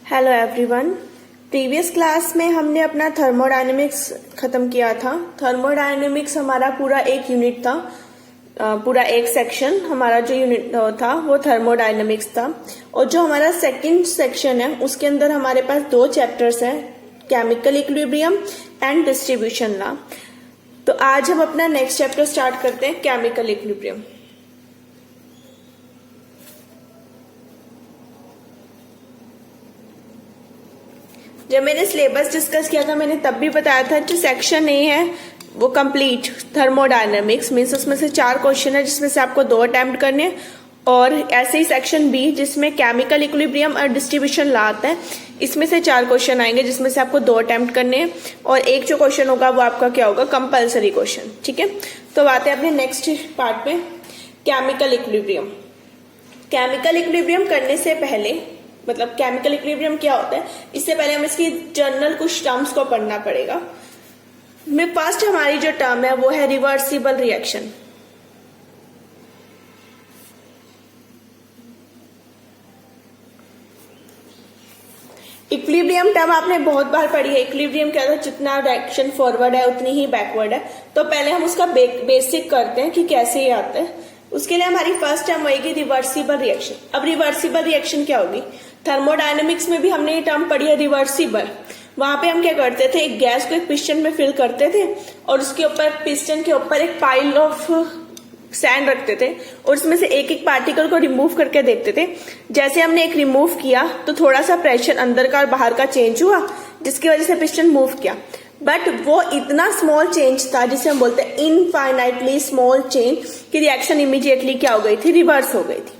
Hello everyone. Previous class में हमने अपना थर्मोडायनेमिक्स खत्म किया था। थर्मोडायनेमिक्स हमारा पूरा एक यूनिट था, पूरा एक सेक्शन हमारा जो यूनिट था वो थर्मोडायनेमिक्स था। और जो हमारा सेकंड सेक्शन है उसके अंदर हमारे पास दो चैप्टर्स हैं, chemical equilibrium and distribution law. तो आज हम अपना नेक्स्ट चैप्टर स्टार्ट करते हैं, केमिकल इक्विलिब्रियम। जब मैंने सिलेबस डिस्कस किया था मैंने तब भी बताया था जो सेक्शन ए है वो कंप्लीट थर्मोडायनेमिक्स मीन्स उसमें से 4 क्वेश्चन है जिसमें से आपको 2 अटेम्प्ट करने हैं। और ऐसे ही सेक्शन बी जिसमें केमिकल इक्विलिब्रियम और डिस्ट्रीब्यूशन लॉ आता है, इसमें से 4 क्वेश्चन आएंगे जिसमें से आपको 2 अटेम्प्ट करने हैं और एक जो क्वेश्चन होगा वो आपका क्या होगा, कंपल्सरी क्वेश्चन। ठीक है, तो आते हैं अपने नेक्स्ट पार्ट पे, केमिकल इक्विलिब्रियम। केमिकल इक्विलिब्रियम करने से पहले मतलब केमिकल इक्विलिब्रियम क्या होता है इससे पहले हमें इसकी जनरल कुछ टर्म्स को पढ़ना पड़ेगा। में फर्स्ट हमारी जो टर्म है वो है रिवर्सिबल रिएक्शन। इक्विलिब्रियम टर्म आपने बहुत बार पढ़ी है। इक्विलिब्रियम क्या होता है, जितना डायरेक्शन फॉरवर्ड है उतनी ही बैकवर्ड है। तो पहले हम उसका बेसिक करते हैं कि कैसे ये आता है। उसके लिए हमारी फर्स्ट टर्म होगी रिवर्सिबल रिएक्शन। अब रिवर्सिबल रिएक्शन क्या होगी, थर्मोडायनेमिक्स में भी हमने ये टर्म पढ़ी है रिवर्सिबल। वहां पे हम क्या करते थे, एक गैस को एक पिस्टन में फिल करते थे और उसके ऊपर पिस्टन के ऊपर एक पाइल ऑफ सैंड रखते थे और उसमें से एक एक पार्टिकल को रिमूव करके देखते थे। जैसे हमने एक रिमूव किया तो थोड़ा सा प्रेशर अंदर का और बाहर का चेंज हुआ जिसकी वजह से पिस्टन मूव किया, बट वो इतना स्मॉल चेंज था जिसे हम बोलते हैं इनफाइनाइटली स्मॉल चेंज की रिएक्शन इमीडिएटली क्या हो गई थी, रिवर्स हो गई थी।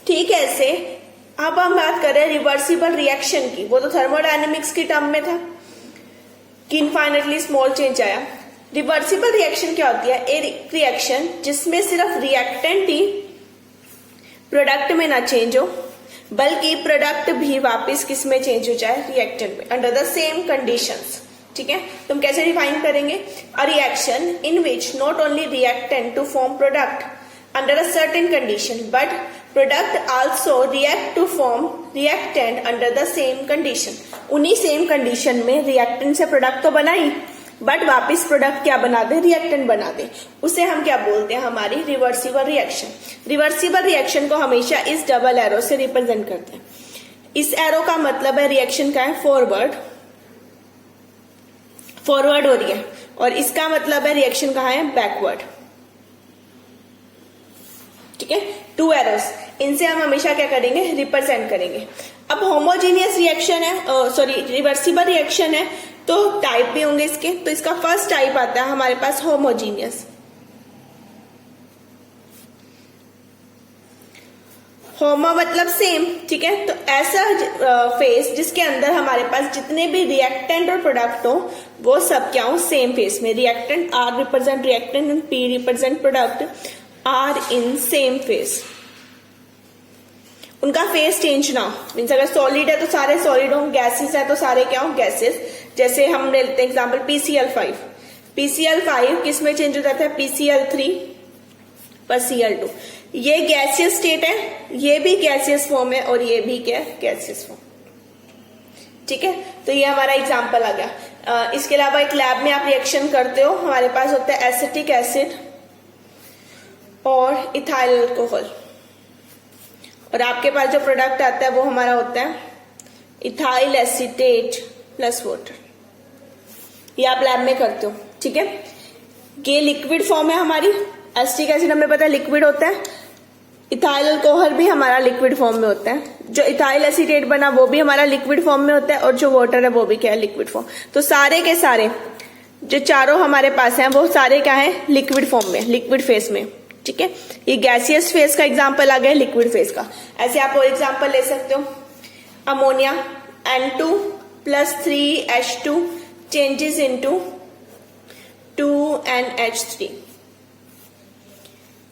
ठीक है, ऐसे अब हम बात कर रहे हैं रिवर्सिबल रिएक्शन की। वो तो थर्मोडायनेमिक्स की टर्म में था कि इनफाइनाइटली स्मॉल चेंज आया। रिवर्सिबल रिएक्शन क्या होती है, एक रिएक्शन जिसमें सिर्फ रिएक्टेंट ही प्रोडक्ट में ना चेंज हो बल्कि प्रोडक्ट भी वापस किस में चेंज हो जाए, रिएक्टेंट में, अंडर द सेम कंडीशंस। ठीक है, तो हम कैसे डिफाइन करेंगे, a reaction in which not only reactant to form product under a certain condition but product also react to form reactant under the same condition. उन्हीं same condition में reactant से product तो बनाई बट वापस product क्या बना दे, reactant बना दे। उसे हम क्या बोलते हैं, हमारी रिवर्सिबल रिएक्शन। रिवर्सिबल रिएक्शन को हमेशा इस डबल एरो से रिप्रेजेंट करते हैं। इस एरो का मतलब है रिएक्शन का है फॉरवर्ड हो रही है और इसका मतलब है रिएक्शन कहाँ है, बैकवर्ड। ठीक है, 2 एरोस, इनसे हम हमेशा क्या करेंगे, रिप्रेजेंट करेंगे। अब होमोजीनियस रिएक्शन है, रिवर्सिबल रिएक्शन है तो टाइप भी होंगे इसके। तो इसका फर्स्ट टाइप आता है हमारे पास होमोजीनियस। होमो मतलब सेम। ठीक है, तो ऐसा फेस जिसके अंदर हमारे पास जितने भी रिएक्टेंट और प्रोडक्ट हो वो सब क्या हो, सेम फेस में। Reactant R represent reactant and P represent product R in same phase. उनका फेस चेंज ना हो, मीन्स अगर सॉलिड है तो सारे सॉलिड हो, गैसेस है तो सारे क्या हो, गैसेस। जैसे हम लेते हैं एग्जाम्पल PCl5। PCl5 किस में चेंज हो जाता है, PCl3 पर Cl2। ये गैसियस स्टेट है, ये भी गैसियस फॉर्म है और ये भी क्या है, गैसियस फॉर्म। ठीक है, तो ये हमारा एग्जाम्पल आ गया। इसके अलावा एक लैब में आप रिएक्शन करते हो, हमारे पास होता है एसिटिक एसिड और इथाइल अल्कोहल और आपके पास जो प्रोडक्ट आता है वो हमारा होता है इथाइल एसीटेट प्लस वाटर। ये आप लैब में करते हो। ठीक है, ये लिक्विड फॉर्म है हमारी। एसिटिक एसिड हमें पता है लिक्विड होता है, इथाइल अल्कोहल भी हमारा लिक्विड फॉर्म में होता है। जो इथाइल एसीटेट बना वो भी हमारा लिक्विड फॉर्म में होता है और जो वाटर है वो भी क्या है, लिक्विड फॉर्म। तो सारे के सारे जो चारों हमारे पास हैं वो सारे क्या है, लिक्विड फॉर्म में, लिक्विड फेस में। ठीक है, ये गैसियस फेस का एग्जांपल आ गया, लिक्विड फेस का। ऐसे आप और एग्जांपल ले सकते हो, ammonia N2 + 3H2 changes into 2NH3।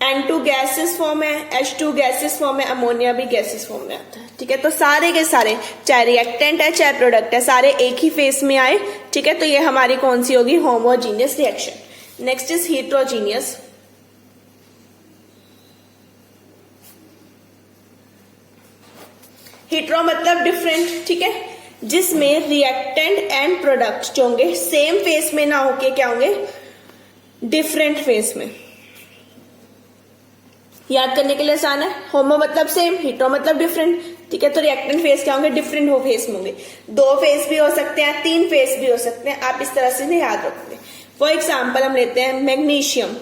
N2 gases form है, H2 गैसेस फॉर्म है, अमोनिया भी गैसेस फॉर्म में आता है। ठीक है, तो सारे के सारे चाहे रिएक्टेंट है चाहे प्रोडक्ट है सारे एक ही फेस में आए। ठीक है, तो ये हमारी कौन सी होगी, homogeneous reaction. Next is heterogeneous. Hetero मतलब डिफरेंट। ठीक है, जिसमें रिएक्टेंट एंड प्रोडक्ट जो होंगे सेम फेस में ना होके क्या होंगे, डिफरेंट फेस में। याद करने के लिए आसान है, होमो मतलब सेम, हीटरो मतलब डिफरेंट, ठीक है। तो रिएक्टेंट फेस क्या होंगे, डिफरेंट हो फेस में होंगे। 2 फेस भी हो सकते हैं, 3 फेस भी हो सकते हैं, आप इस तरह से नहीं याद रखोगे। फॉर एग्जाम्पल हम लेते हैं मैग्नीशियम।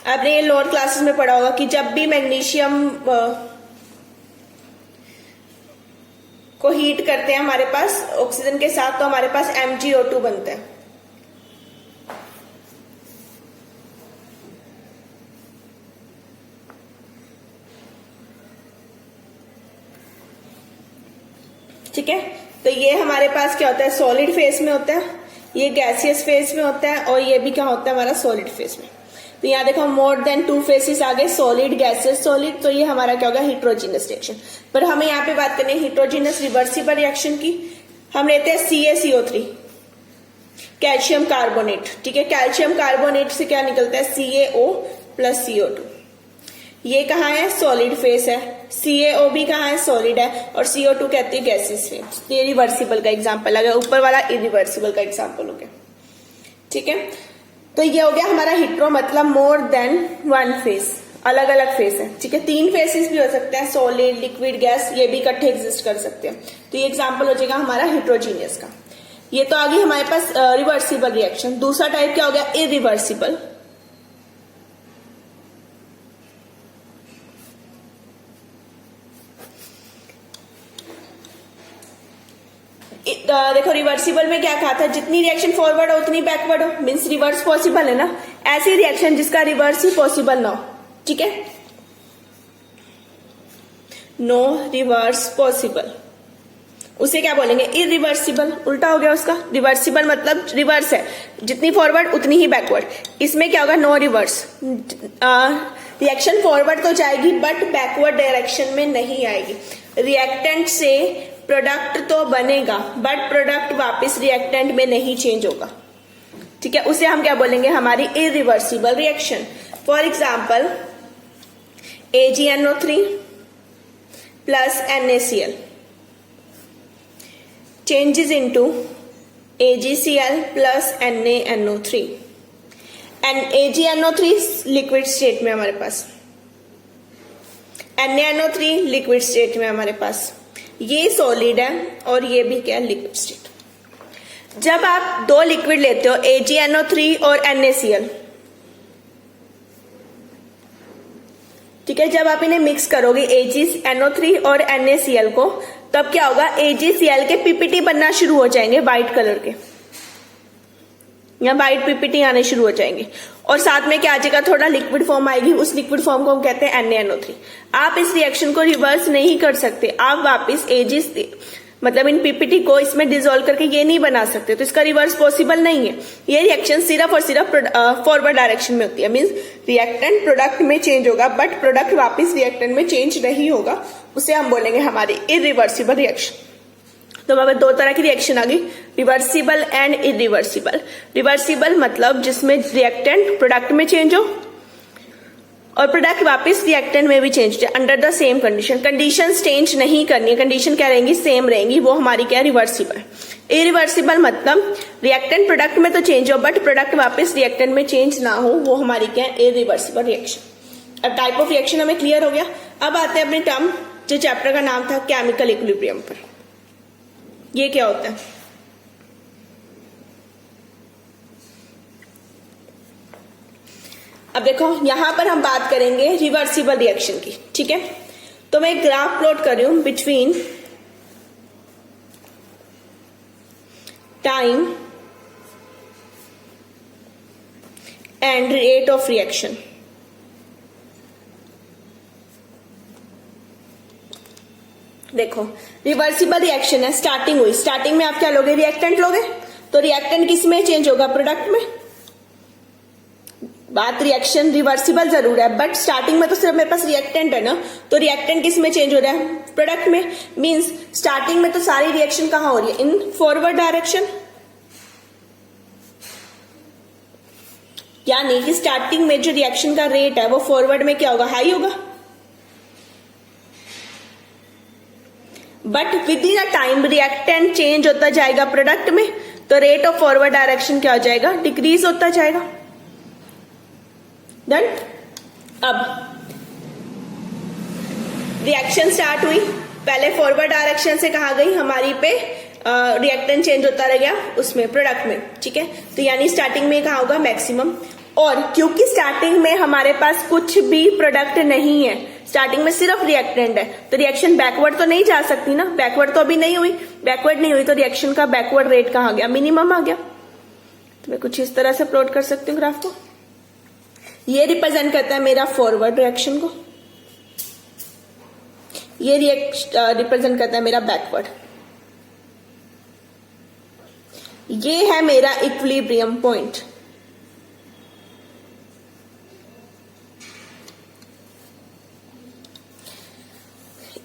आपने ये लोअर क्लासेस में पढ़ा होगा कि जब भी मैग्नीशियम को हीट करते हैं हमारे पास ऑक्सीजन के साथ, तो हमारे पास MgO2 बनता है। ठीक है, तो ये हमारे पास क्या होता है, सॉलिड फेस में होता है, ये गैसियस फेस में होता है, और ये भी क्या होता है हमारा सॉलिड फेस में। तो यहाँ देखो मोर देन 2 फेसेस आ गए, सॉलिड, गैसियस, सॉलिड। तो ये हमारा क्या होगा, हेट्रोजीनस रिएक्शन। पर हमें यहाँ पे बात करनी है हेट्रोजीनस रिवर्सिबल रिएक्शन की। हम लेते हैं CaCO3, कैल्शियम कार्बोनेट, ठीक है। कैल्शियम कार्बोनेट से क्या निकलता है, CaO प्लस CO2। ये कहाँ है, सॉलिड फेस है। CaO भी कहाँ है, सॉलिड है। और CO2 कहते हैं गैसेस फेस। ये रिवर्सिबल का एग्जाम्पल आ गया, ऊपर वाला इरिवर्सिबल का एग्जाम्पल हो गया, ठीक है। तो ये हो गया हमारा हेट्रो, मतलब मोर देन 1 फेस, अलग अलग फेस है, ठीक है। 3 फेसेस भी हो सकते हैं, सॉलिड, लिक्विड, गैस, ये भी इकट्ठे एग्जिस्ट कर सकते हैं। तो ये एग्जाम्पल हो जाएगा हमारा हेट्रोजीनियस का। ये तो आ गई हमारे पास रिवर्सिबल रिएक्शन। दूसरा टाइप क्या हो गया, इरिवर्सिबल। देखो रिवर्सिबल में क्या कहा था, जितनी रिएक्शन फॉरवर्ड हो उतनी बैकवर्ड हो, मींस रिवर्स पॉसिबल है ना। ऐसी रिएक्शन जिसका रिवर्स ही पॉसिबल ना हो, ठीक है, नो रिवर्स पॉसिबल, उसे क्या बोलेंगे, इरिवर्सिबल। उल्टा हो गया उसका, रिवर्सिबल मतलब रिवर्स है, जितनी फॉरवर्ड उतनी ही बैकवर्ड। इसमें क्या होगा, नो रिवर्स, रिएक्शन फॉरवर्ड तो जाएगी बट बैकवर्ड डायरेक्शन में नहीं आएगी। रिएक्टेंट से प्रोडक्ट तो बनेगा बट प्रोडक्ट वापस रिएक्टेंट में नहीं चेंज होगा, ठीक है। उसे हम क्या बोलेंगे, हमारी irreversible reaction. For example AgNO3 plus NaCl changes into AgCl plus NaNO3 and AgNO3 liquid state में हमारे पास, NaNO3 लिक्विड स्टेट में हमारे पास, ये सॉलिड है और ये भी क्या है, लिक्विड स्टेट। जब आप 2 लिक्विड लेते हो AgNO3 और NaCl, ठीक है, जब आप इन्हें मिक्स करोगे AgNO3 और NaCl को, तब क्या होगा, AgCl के PPT बनना शुरू हो जाएंगे व्हाइट कलर के, या व्हाइट PPT आने शुरू हो जाएंगे। और साथ में क्या आ जाएगा, थोड़ा लिक्विड फॉर्म आएगी, उस लिक्विड फॉर्म को हम कहते हैं NaNO3। आप इस रिएक्शन को रिवर्स नहीं कर सकते, आप वापस मतलब इन PPT को इसमें डिसॉल्व करके ये नहीं बना सकते, तो इसका रिवर्स पॉसिबल नहीं है। ये रिएक्शन सिर्फ और सिर्फ फॉरवर्ड डायरेक्शन में होती है, मींस रिएक्टेंट प्रोडक्ट में चेंज होगा बट प्रोडक्ट वापस रिएक्टेंट में चेंज नहीं होगा, उसे हम बोलेंगे हमारी इरिवर्सिबल रिएक्शन। तो हमारे 2 तरह की रिएक्शन आ गई, रिवर्सिबल एंड इरिवर्सिबल। रिवर्सिबल मतलब जिसमें रिएक्टेंट प्रोडक्ट में चेंज हो और प्रोडक्ट वापस रिएक्टेंट में भी चेंज हो under the same condition. Conditions change नहीं करनी है, कंडीशन क्या रहेंगी, सेम रहेंगी, वो हमारी क्या, रिवर्सिबल। इरिवर्सिबल मतलब रिएक्टेंट प्रोडक्ट में तो चेंज हो बट प्रोडक्ट वापस रिएक्टेंट में चेंज ना हो, वो हमारी क्या है, इरिवर्सिबल रिएक्शन। अब टाइप ऑफ रिएक्शन हमें क्लियर हो गया। अब आते हैं अपने टर्म, जो चैप्टर का नाम था केमिकल इक्विलिब्रियम पर। ये क्या होता है, अब देखो यहां पर हम बात करेंगे रिवर्सिबल रिएक्शन की, ठीक है। तो मैं एक ग्राफ प्लॉट कर रही हूं between time and rate of reaction. देखो रिवर्सिबल रिएक्शन है, स्टार्टिंग हुई, स्टार्टिंग में आप क्या लोगे, रिएक्टेंट लोगे, तो रिएक्टेंट किस में चेंज होगा, प्रोडक्ट में। बात रिएक्शन रिवर्सिबल जरूर है बट स्टार्टिंग में तो सिर्फ मेरे पास रिएक्टेंट है ना, तो रिएक्टेंट किस में चेंज हो रहा है, प्रोडक्ट में। मींस स्टार्टिंग में तो सारी रिएक्शन कहां हो रही है, इन फॉरवर्ड डायरेक्शन, यानी कि स्टार्टिंग में जो रिएक्शन का रेट है वो फॉरवर्ड में क्या होगा, हाई होगा। But with in a time reactant change होता जाएगा प्रोडक्ट में, तो रेट ऑफ फॉरवर्ड डायरेक्शन क्या हो जाएगा, डिक्रीज होता जाएगा। डन। अब रिएक्शन स्टार्ट हुई, पहले फॉरवर्ड डायरेक्शन से कहा गई हमारी पे रिएक्टेंट चेंज होता रह गया उसमें प्रोडक्ट में, ठीक है। तो यानी स्टार्टिंग में कहा होगा मैक्सिमम, और क्योंकि स्टार्टिंग में हमारे पास कुछ भी प्रोडक्ट नहीं है, स्टार्टिंग में सिर्फ रिएक्टेंट है, तो रिएक्शन बैकवर्ड तो नहीं जा सकती ना, बैकवर्ड तो अभी नहीं हुई, बैकवर्ड नहीं हुई तो रिएक्शन का बैकवर्ड रेट कहाँ गया, मिनिमम आ गया। तो मैं कुछ इस तरह से प्लॉट कर सकती हूँ ग्राफ को। ये रिप्रेजेंट करता है मेरा फॉरवर्ड रिएक्शन को, ये रिप्रेजेंट करता है मेरा बैकवर्ड। ये है मेरा इक्विलिब्रियम पॉइंट।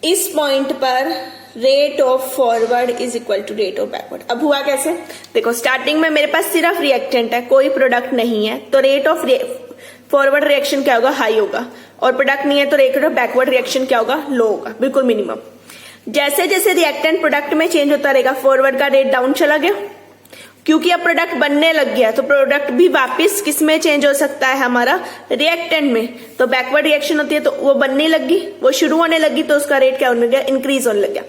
इस पॉइंट पर rate of forward is equal to rate of backward. अब हुआ कैसे, देखो स्टार्टिंग में मेरे पास सिर्फ रिएक्टेंट है, कोई प्रोडक्ट नहीं है, तो रेट ऑफ फॉरवर्ड रिएक्शन क्या होगा, हाई होगा, और प्रोडक्ट नहीं है तो रेट ऑफ बैकवर्ड रिएक्शन क्या होगा, लो होगा, बिल्कुल मिनिमम। जैसे जैसे रिएक्टेंट प्रोडक्ट में चेंज होता रहेगा, फॉरवर्ड का रेट डाउन चला गया, क्योंकि अब प्रोडक्ट बनने लग गया, तो प्रोडक्ट भी वापस किस में चेंज हो सकता है, हमारा रिएक्टेंट में। तो बैकवर्ड रिएक्शन होती है, तो वो बनने लगी, वो शुरू होने लगी, तो उसका रेट क्या होने लगा, इंक्रीज होने लग गया।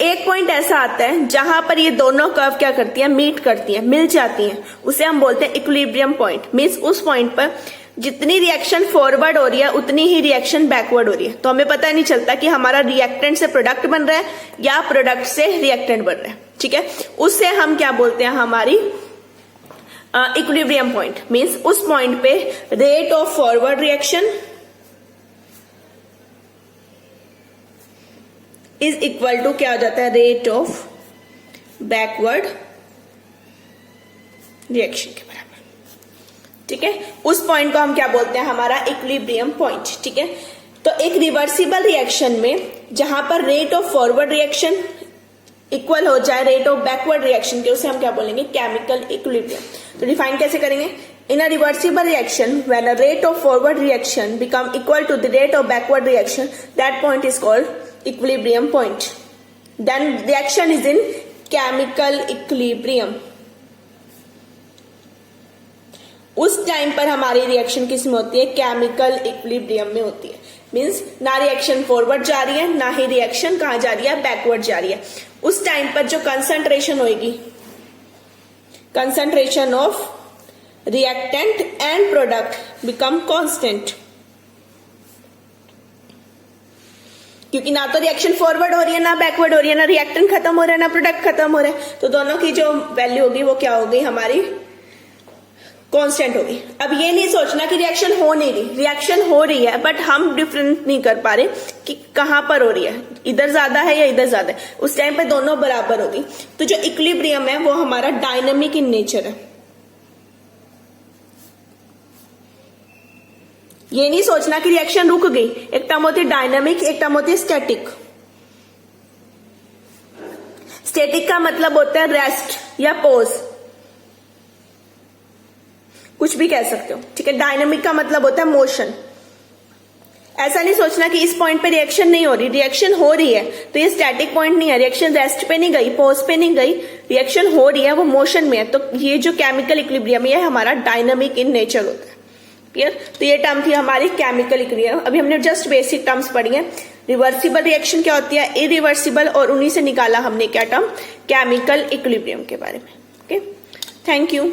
एक पॉइंट ऐसा आता है जहां पर ये दोनों कर्व क्या करती है, मीट करती है, मिल जाती है, उसे हम बोलते हैं इक्विलिब्रियम पॉइंट। मीन्स उस पॉइंट पर जितनी रिएक्शन फॉरवर्ड हो रही है उतनी ही रिएक्शन बैकवर्ड हो रही है, तो हमें पता नहीं चलता कि हमारा रिएक्टेंट से प्रोडक्ट बन रहा है या प्रोडक्ट से रिएक्टेंट बन रहा है, ठीक है। उससे हम क्या बोलते हैं, हमारी इक्विलिब्रियम पॉइंट। मीन्स उस पॉइंट पे rate of forward reaction is equal to क्या हो जाता है, रेट ऑफ बैकवर्ड रिएक्शन के बराबर, ठीक है। उस पॉइंट को हम क्या बोलते हैं, हमारा इक्विलिब्रियम पॉइंट, ठीक है। तो एक रिवर्सिबल रिएक्शन में जहां पर rate of forward reaction equal हो जाए रेट ऑफ बैकवर्ड रिएक्शन के, उसे हम क्या बोलेंगे, केमिकल इक्विलिब्रियम। तो डिफाइन कैसे करेंगे, in a reversible reaction when a rate of forward reaction become equal to the rate of backward reaction, that point is called equilibrium point. Then reaction is in chemical equilibrium. उस time पर हमारी reaction किस में होती है, chemical equilibrium में होती है। मीन्स ना रिएक्शन फॉरवर्ड जा रही है, ना ही रिएक्शन कहां जा रही है, बैकवर्ड जा रही है। उस टाइम पर जो कंसंट्रेशन होगी, concentration of reactant and product become constant, क्योंकि ना तो रिएक्शन फॉरवर्ड हो रही है, ना बैकवर्ड हो रही है, ना रिएक्टेंट खत्म हो रहा है, ना प्रोडक्ट खत्म हो रहा है, तो दोनों की जो वैल्यू होगी वो क्या होगी, हमारी कांस्टेंट होगी। अब ये नहीं सोचना कि रिएक्शन हो नहीं रही, रिएक्शन हो रही है, बट हम डिफरेंट नहीं कर पा रहे कि कहां पर हो रही है, इधर ज्यादा है या इधर ज्यादा है। उस टाइम पे दोनों बराबर होगी। तो जो इक्विलिब्रियम है वो हमारा डायनेमिक इन नेचर है। ये नहीं सोचना कि रिएक्शन रुक गई। एक टर्म होती है डायनेमिक, एक टर्म होती है स्टैटिक। स्टैटिक का मतलब होता है रेस्ट या पॉज, कुछ भी कह सकते हो, ठीक है। डायनेमिक का मतलब होता है मोशन। ऐसा नहीं सोचना कि इस पॉइंट पे रिएक्शन नहीं हो रही, रिएक्शन हो रही है, तो ये स्टैटिक पॉइंट नहीं है, रिएक्शन रेस्ट पे नहीं गई, पॉज पे नहीं गई, रिएक्शन हो रही है, वो मोशन में है। तो ये जो केमिकल इक्विलिब्रियम है हमारा डायनेमिक इन नेचर होता है। क्लियर। तो ये टर्म थी हमारी केमिकल इक्विलिब्रियम। अभी हमने जस्ट बेसिक टर्म्स पढ़ी है। रिवर्सिबल रिएक्शन क्या होती है, इरिवर्सिबल, और उन्हीं से निकाला हमने क्या टर्म, केमिकल इक्विलिब्रियम के बारे में। Okay, thank you.